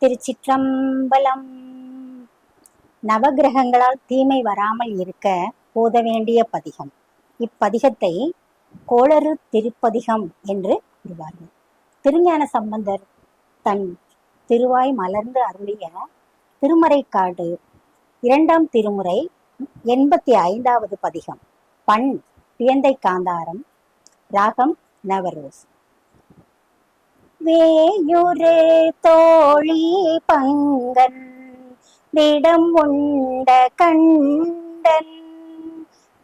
திருச்சிற்றம்பலம். நவகிரகங்களால் தீமை வராமல் இருக்க போத வேண்டிய பதிகம். இப்பதிகத்தை கோளறு திருப்பதிகம் என்று கூறுவார்கள். திருஞான சம்பந்தர் தன் திருவாய் மலர்ந்து அருளிய திருமறைக்காடு 2ஆம் திருமுறை 85வது பதிகம். பண் பியந்தை காந்தாரம், ராகம் நவரோஸ். வேயுரு தோழி பங்கன் விடம் உண்ட கண்டன்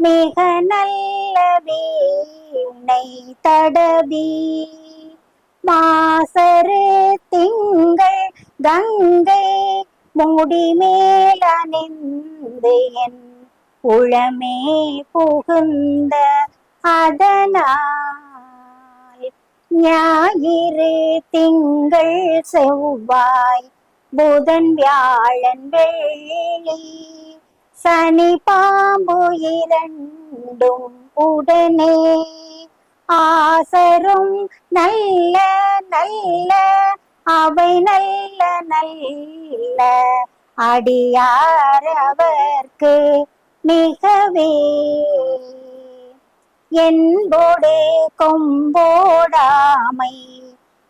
மிக நல்ல வீணை தடவி மாசரு திங்கள் கங்கை முடிமேல் அணிந்து என் உளமே புகுந்த அதனால் ஞாயிறு திங்கள் செவ்வாய் புதன் வியாழன் வெள்ளி சனி பாம்பு இரண்டும் உடனே ஆசரும் நல்ல நல்ல அவை நல்ல நல்ல அடியார் அவர்க்கு மிகவே என்போடு கொம்போடாமை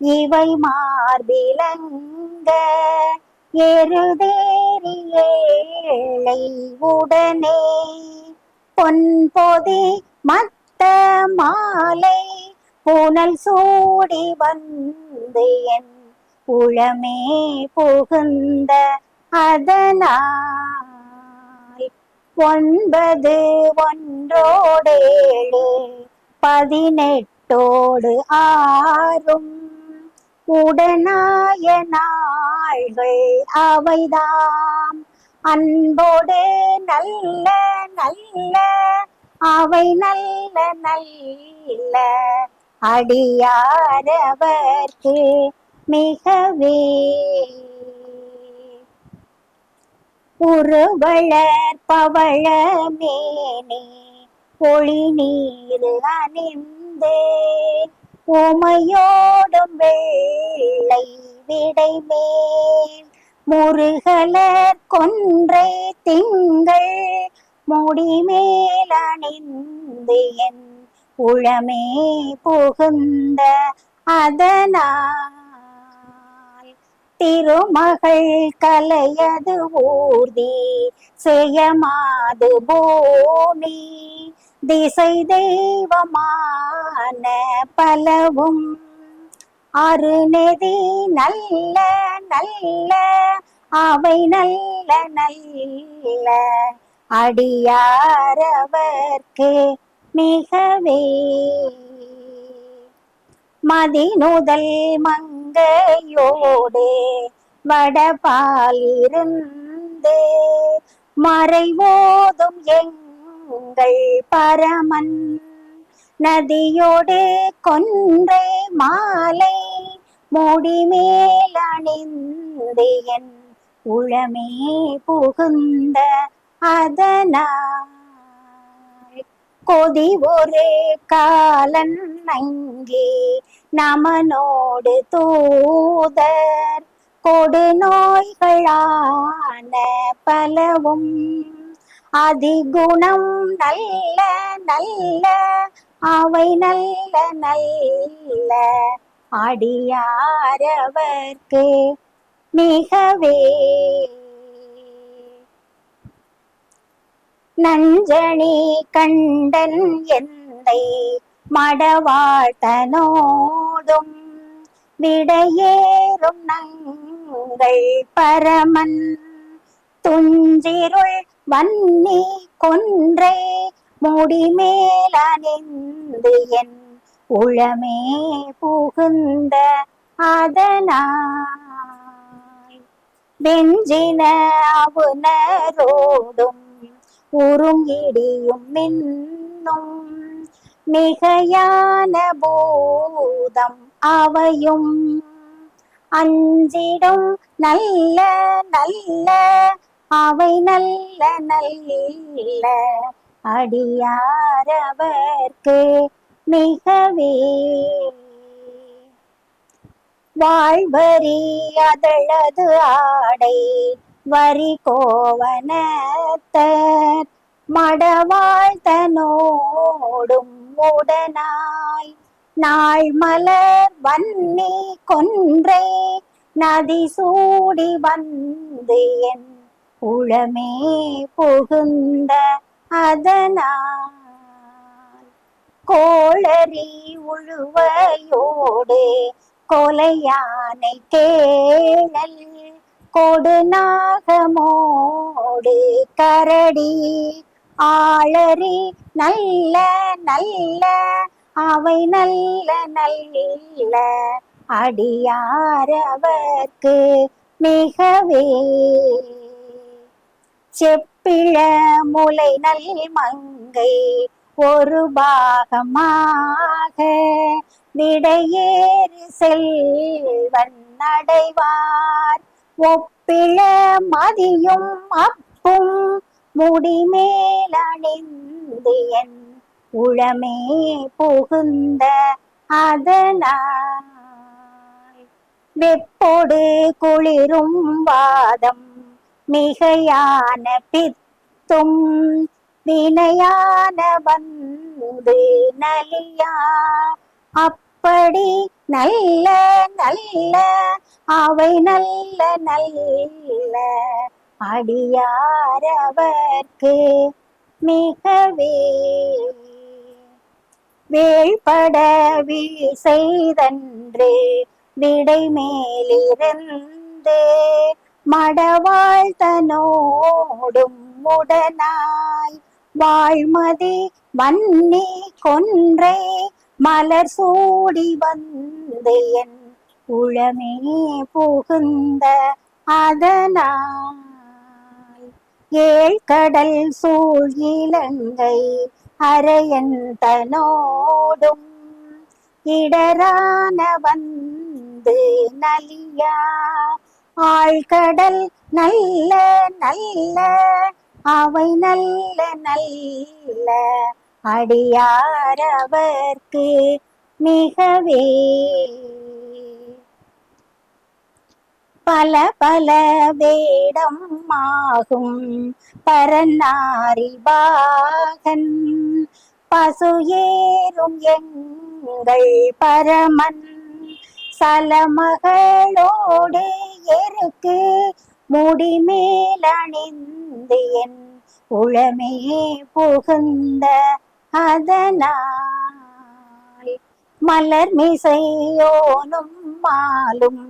இவை மார்பிலங்க எருதேறி ஏழை உடனே பொன்பொதி மத்த மாலை புனல் சூடி வந்து என் உளமே புகுந்த அதனால் 9 ஒன்றோடேழு 18 ஆறும் உடனாய நாள்கள் அவைதாம் அன்போடு நல்ல நல்ல அவை நல்ல நல்ல அடியாரவர்க்கு மிகவே உருவளர் பவள மேனி ஒளி நீரு அணிந்து உமையோடும் வெள்ளை விடை மேல் முருகலர் கொன்றை திங்கள் முடிமேல் அணிந்து என் உளமே புகுந்த அதனால் திருமகள் கலையது ஊர்தி செய்யமாது பூமி திசை தெய்வமான பலவும் அருநெதி நல்ல நல்ல அவை நல்ல நல்ல அடியாரவர்க்கு மிகவே மதிநுதல் மங்கையோடு வடபாலிருந்து மறைவோதும் எங்கள் பரமன் நதியோடு கொன்றை மாலை முடிமேல் அணிந்து என் உளமே புகுந்த அதனால் கொதி ஒரு காலன் அங்கே நமனோடு தூதர் கொடு நோய்களான பலவும் அதிகுணம் நல்ல நல்ல அவை நல்ல நல்ல அடியாரவர்க்கு மிகவே நஞ்சணி கண்டன் எந்தை மடவாழ்த்தனோடும் விடையேறும் நங்கள் பரமன் துஞ்சிருள் வன்னி கொன்றை முடிமேல் அணிந்து என் உளமே புகுந்த அதனால் வெஞ்சின அவுணரோடும் உருங்கிடியும் மின்னும் மிகையான பூதம் அவையும் அஞ்சிடும் நல்ல நல்ல அவை நல்ல நல்ல அடியாரவர்க்கு மிகவே வாழ்வரி அதழது ஆடை வரி கோவனத்தர் மடவாழ்த்தனோடும் உடனாய் நாள் மலர் வன்னி கொன்றை நதி சூடி வந்து என் உளமே புகுந்த அதனால் கோளரி உழுவையோடு கொலையானை கேளல் கொடுநாகமோடு கரடி ஆளரி நல்ல நல்ல அவை நல்ல நல்ல அடியாரவர்க்கு மிகவே செப்பிழ முலை நல் மங்கை ஒரு பாகமாக விடையேறு செல்வன் அடைவார் ஒப்பிழ மதியும் அப்பும் முடிமேலணிந்து என் உளமே புகுந்த அதனால் வெப்போடு குளிரும் வாதம் மிகையான பித்தும் வினையான வந்து நலியா அப்படி நல்ல நல்ல அவை நல்ல நல்ல அடியாரவர்க்கு மிகவே வேள்பட விழி செய்தன்று விடை மேலிருந்து மடவாழ்த்தனோடும் உடனாய் வாழ்மதி வன்னி கொன்றை மலர் சூடி வந்து என் உளமே புகுந்த அதனால் ஏழ்கடல் சூழ் இலங்கை அரையன் தனோடும் இடரான வந்து நலியா ஆழ்கடல் நல்ல நல்ல அவை நல்ல நல்ல அடியாரவர்க்கு மிகவே பல பல வேடம் ஆகும் பரநாரிபாகன் பசு ஏறும் எங்கள் பரமன் சலமகளோடு எருக்கு முடிமேலணிந்து என் உளமே புகுந்த அதனால் மலர் மிசையோனும் மாலும்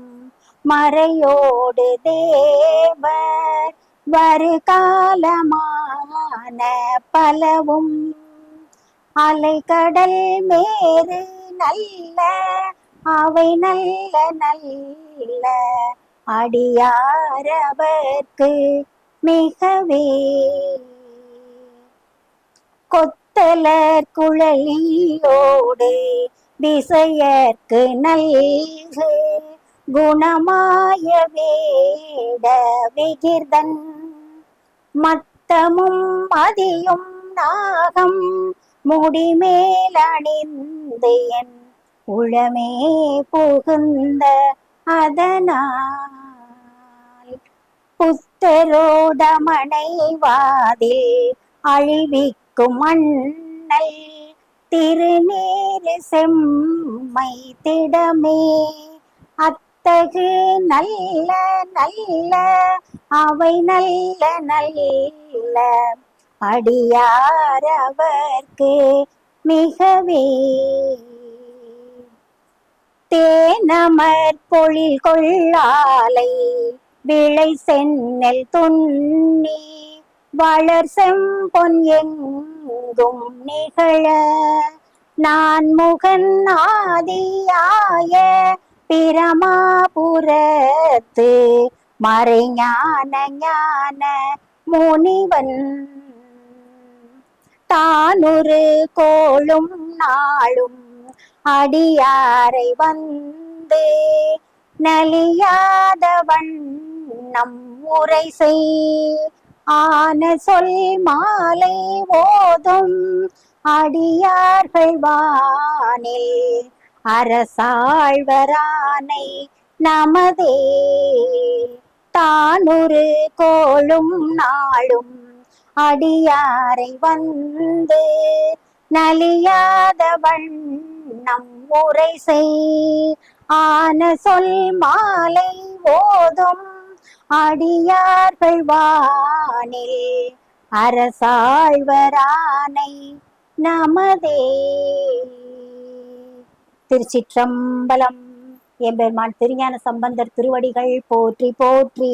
மறையோடு தேவர் வருகாலமான பலவும் அலைகடல் மேறு நல்ல அவை நல்ல நல்ல அடியாரவர்க்கு மிகவே கொத்தலர் குழலியோடு திசையர்க்கு நல்கு குணமாய வேட விகிர்தன் மத்தமும் மதியும் நாகம் முடிமேலணிந்து என் உளமே புகுந்த அதனால் புத்தரோடமனை வாதில் அழிவிக்கும் அண்ணல் திருநீரு செம்மை திடமே அத்தகு நல்ல நல்ல அவை நல்ல நல்ல அடியாரவர்க்கு மிகவே தேனமர் பொழில் கொள்ளாலை விளை சென்னல் துண்ணி வளர் செம்பொன் எங்கும் நிகழ நான் முகன் ஆதியாய பிரமாபுரத்து மறைஞான ஞான முனிவன் தானொரு கோளும் நாளும் அடியாரை வந்து நலியாத வண்ணம் உரை செய் ஆன சொல் மாலை ஓதும் அடியார்கள் வானில் அரசாழ்வரானை நமதே. தானுரு கோளும் நாளும் அடியாரை வந்து நலியாத வண்ணம் உரை செய். ஆன சொல் மாலை ஓதும் அடியார்கள் வானில் அரசாழ்வரானை நமதே. திருச்சிற்றம்பலம். எம்பெருமான் திருஞான சம்பந்தர் திருவடிகள் போற்றி போற்றி.